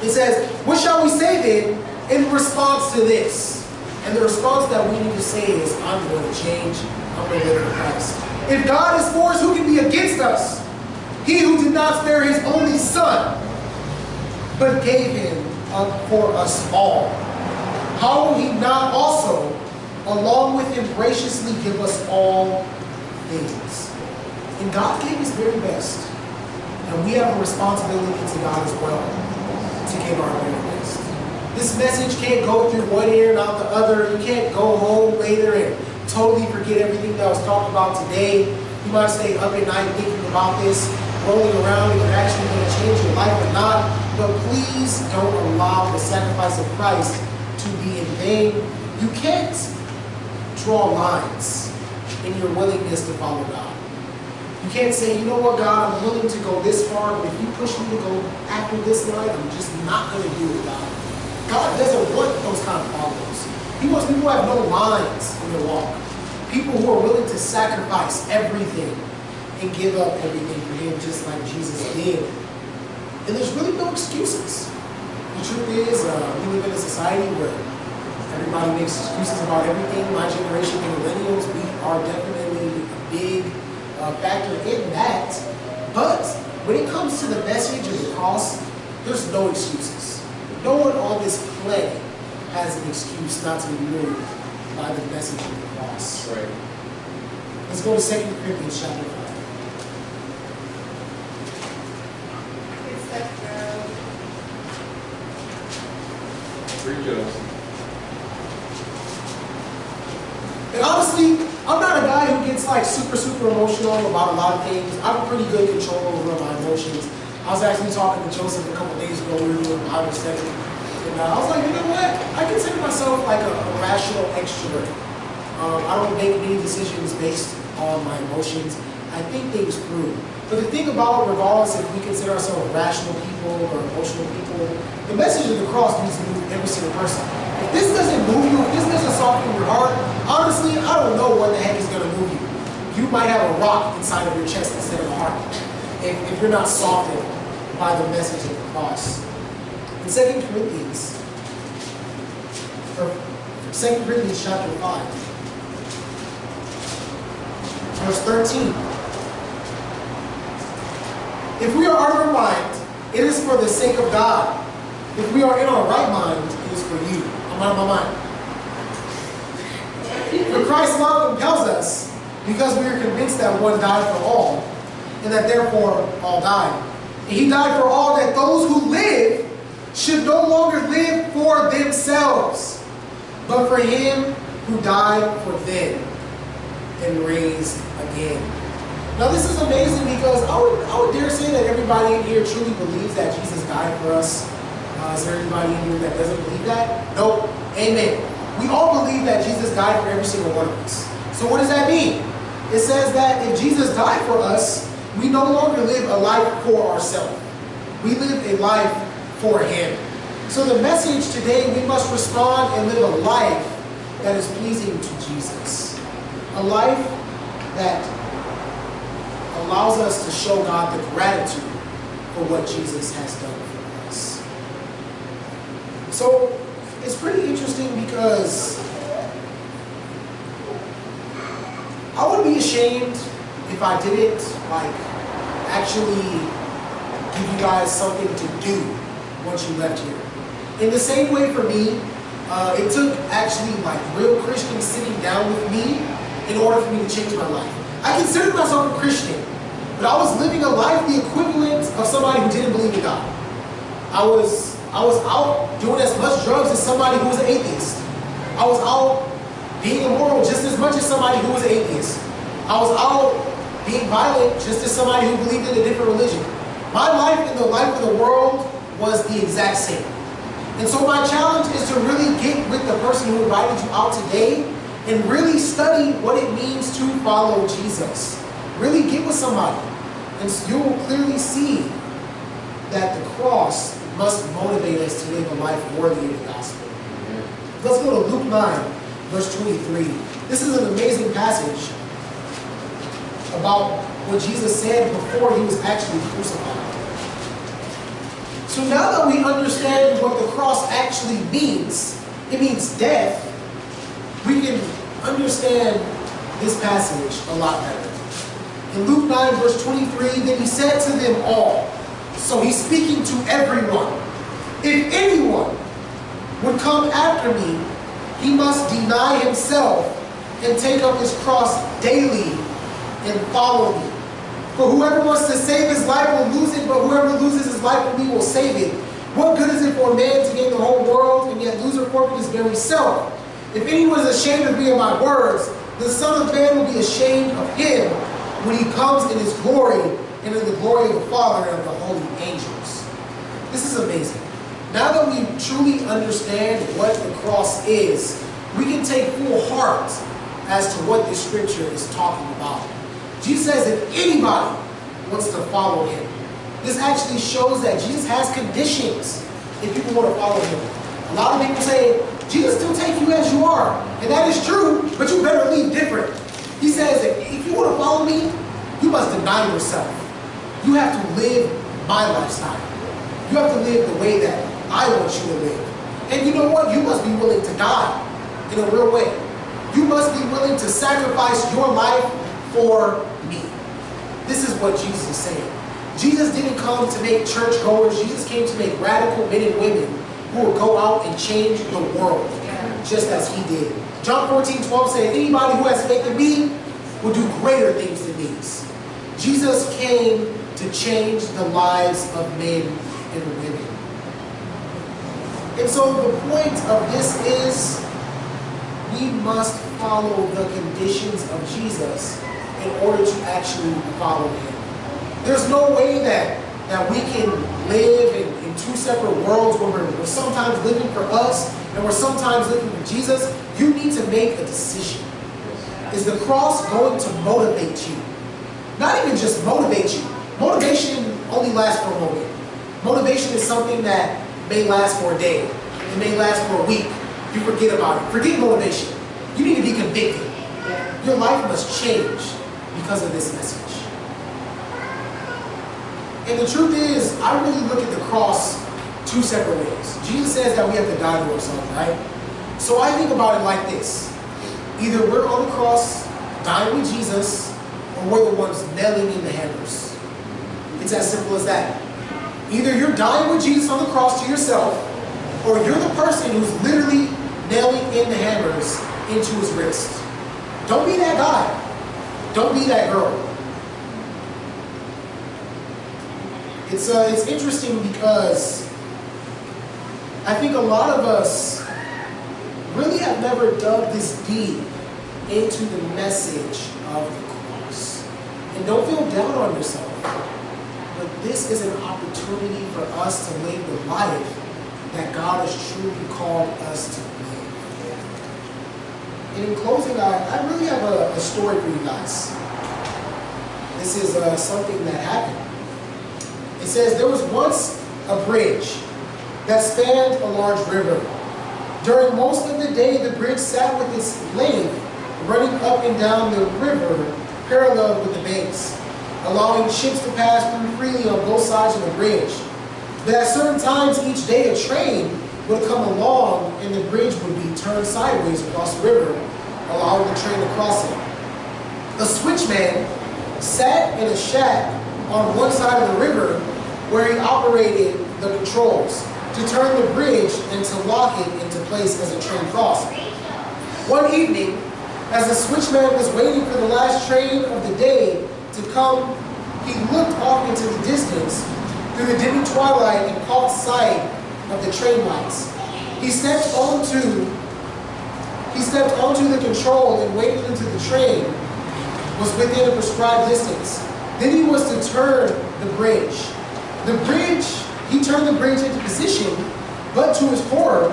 Speaker 1: It says, what shall we say then in response to this? And the response that we need to say is, I'm going to change. I'm going to live for Christ. If God is for us, who can be against us? He who did not spare his only son, but gave him up for us all. How will he not also, along with him, graciously give us all things? And God gave his very best. And we have a responsibility to God as well to give our very best. This message can't go through one ear and out the other. You can't go home later and totally forget everything that was talked about today. You might stay up at night thinking about this, rolling around, if you're actually going to change your life or not. But please don't allow the sacrifice of Christ to be in vain. You can't draw lines in your willingness to follow God. You can't say, you know what, God, I'm willing to go this far, but if you push me to go after this line, I'm just not going to do it, God. God doesn't want those kind of followers. He wants people who have no lines in their walk. People who are willing to sacrifice everything and give up everything for him, just like Jesus did. And there's really no excuses. The truth is, we live in a society where everybody makes excuses about everything. My generation, the millennials, we are definitely a big factor in that. But when it comes to the message of the cross, there's no excuses. No one on this planet has an excuse not to be moved by the message of the cross.
Speaker 3: Right.
Speaker 1: Let's go to 2 Corinthians chapter 5.
Speaker 2: It's that girl.
Speaker 3: Rejoice.
Speaker 1: And honestly, I'm not a guy who gets like super emotional about a lot of things. I have pretty good control over my emotions. I was actually talking to Joseph a couple days ago. We were doing Bible study. And I was like, you know what? I consider myself like a rational extrovert. I don't make any decisions based on my emotions. I think things through. But the thing about, regardless if we consider ourselves rational people or emotional people, the message of the cross needs to move every single person. If this doesn't move you, if this doesn't soften your heart, honestly, I don't know what the heck is going to move you. You might have a rock inside of your chest instead of a heart if you're not softened by the message of the cross. In 2 Corinthians chapter 5, verse 13. If we are out of our mind, it is for the sake of God. If we are in our right mind, it is for you. I'm out of my mind. For Christ's love compels us, because we are convinced that one died for all, and that therefore all died. And he died for all, that those who live should no longer live for themselves, but for him who died for them and raised again. Now this is amazing because I would dare say that everybody in here truly believes that Jesus died for us. Is there anybody in here that doesn't believe that? Nope. Amen. We all believe that Jesus died for every single one of us. So what does that mean? It says that if Jesus died for us, we no longer live a life for ourselves. We live a life for him. So the message today, we must respond and live a life that is pleasing to Jesus. A life that allows us to show God the gratitude for what Jesus has done for us. So it's pretty interesting because I would be ashamed if I didn't actually give you guys something to do once you left here. In the same way for me, it took actually real Christians sitting down with me in order for me to change my life. I considered myself a Christian, but I was living a life the equivalent of somebody who didn't believe in God. I was out doing as much drugs as somebody who was an atheist. I was out being immoral just as much as somebody who was an atheist. I was out being violent just as somebody who believed in a different religion. My life and the life of the world was the exact same. And so my challenge is to really get with the person who invited you out today and really study what it means to follow Jesus. Really get with somebody. And you will clearly see that the cross must motivate us to live a life worthy of the gospel. Let's go to Luke 9, verse 23. This is an amazing passage about what Jesus said before he was actually crucified. So now that we understand what the cross actually means, it means death, we can understand this passage a lot better. In Luke 9, verse 23, then he said to them all, so he's speaking to everyone, if anyone would come after me, he must deny himself and take up his cross daily and follow me. For whoever wants to save his life will lose it, but whoever loses his life for me will save it. What good is it for a man to gain the whole world and yet lose or forfeit his very self? If anyone is ashamed of me and my words, the Son of Man will be ashamed of him when he comes in his glory and in the glory of the Father and of the holy angels. This is amazing. Now that we truly understand what the cross is, we can take full heart as to what this scripture is talking about. Jesus says if anybody wants to follow him, this actually shows that Jesus has conditions if people want to follow him. A lot of people say, Jesus still take you as you are. And that is true, but you better leave different. He says if you want to follow me, you must deny yourself. You have to live my lifestyle. You have to live the way that I want you to live. And you know what? You must be willing to die in a real way. You must be willing to sacrifice your life for me. This is what Jesus is saying. Jesus didn't come to make churchgoers. Jesus came to make radical men and women who will go out and change the world, just as he did. John 14:12 says, anybody who has faith in me will do greater things than these. Jesus came to change the lives of men and women. And so the point of this is we must follow the conditions of Jesus in order to actually follow him. There's no way that we can live in two separate worlds where we're sometimes living for us and we're sometimes living for Jesus. You need to make a decision. Is the cross going to motivate you? Not even just motivate you. Motivation only lasts for a moment. Motivation is something that may last for a day. It may last for a week. You forget about it. Forget motivation. You need to be convicted. Your life must change because of this message. And the truth is, I really look at the cross two separate ways. Jesus says that we have to die to ourselves, right? So I think about it like this. Either we're on the cross dying with Jesus, or we're the ones nailing in the hammers. It's as simple as that. Either you're dying with Jesus on the cross to yourself, or you're the person who's literally nailing in the hammers into his wrist. Don't be that guy. Don't be that girl. It's interesting because I think a lot of us really have never dug this deep into the message of the cross. And don't feel down on yourself. But this is an opportunity for us to live the life that God has truly called us to live. And in closing, I really have a story for you guys. This is something that happened. It says, there was once a bridge that spanned a large river. During most of the day, the bridge sat with its length running up and down the river, parallel with the banks, allowing ships to pass through freely on both sides of the bridge. But at certain times each day, a train would come along and the bridge would be turned sideways across the river, allowing the train to cross it. A switchman sat in a shack on one side of the river where he operated the controls to turn the bridge and to lock it into place as the train crossed. One evening, as the switchman was waiting for the last train of the day to come, he looked off into the distance through the dimming twilight and caught sight of the train lights. He stepped onto the control and waited until the train was within a prescribed distance. Then he was to turn the bridge. He turned the bridge into position, but to his horror,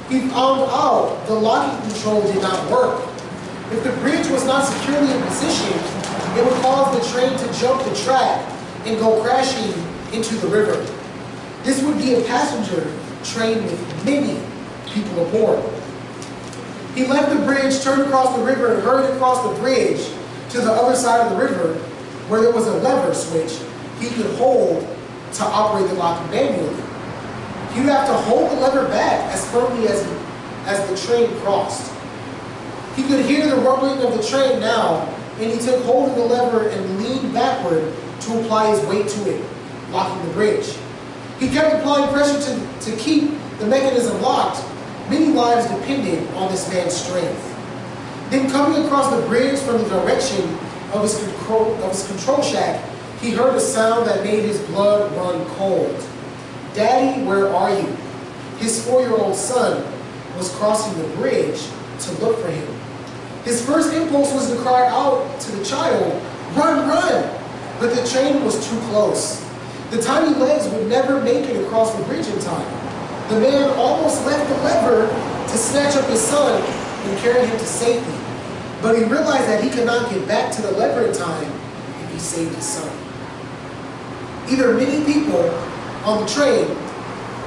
Speaker 1: he found out the locking control did not work. If the bridge was not securely in position, it would cause the train to jump the track and go crashing into the river. This would be a passenger train with many people aboard. He left the bridge, turned across the river, and hurried across the bridge to the other side of the river, where there was a lever switch he could hold to operate the lock manually. He would have to hold the lever back as firmly as the train crossed. He could hear the rumbling of the train now, and he took hold of the lever and leaned backward to apply his weight to it, locking the bridge. He kept applying pressure to keep the mechanism locked. Many lives depended on this man's strength. Then coming across the bridge from the direction of his control shack, he heard a sound that made his blood run cold. "Daddy, where are you?" His 4-year-old son was crossing the bridge to look for him. His first impulse was to cry out to the child, "Run, run!" But the train was too close. The tiny legs would never make it across the bridge in time. The man almost left the lever to snatch up his son and carry him to safety. But he realized that he could not get back to the lever in time if he saved his son. Either many people on the train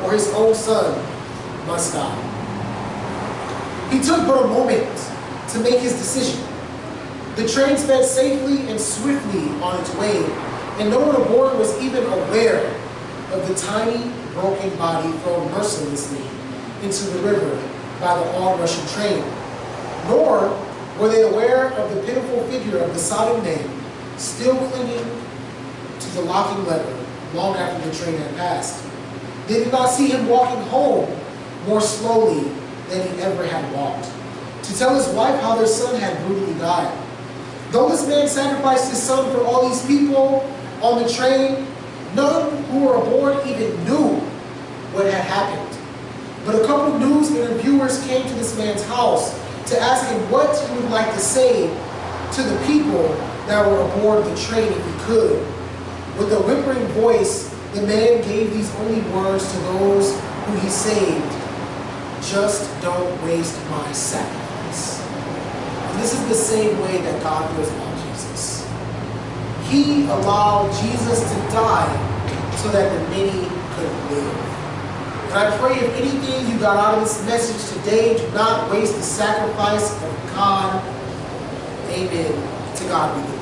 Speaker 1: or his own son must die. He took but a moment to make his decision. The train sped safely and swiftly on its way, and no one aboard was even aware of the tiny broken body thrown mercilessly into the river by the onrushing train. Nor were they aware of the pitiful figure of the sobbing man still clinging to the locking lever long after the train had passed. They did not see him walking home more slowly than he ever had walked, to tell his wife how their son had brutally died. Though this man sacrificed his son for all these people on the train, none who were aboard even knew what had happened. But a couple of news interviewers came to this man's house to ask him what he would like to say to the people that were aboard the train if he could. With a whimpering voice, the man gave these only words to those who he saved: "Just don't waste my sacrifice." And this is the same way that God feels about Jesus. He allowed Jesus to die so that the many could live. And I pray if anything you got out of this message today, do not waste the sacrifice of God. Amen. To God be the glory.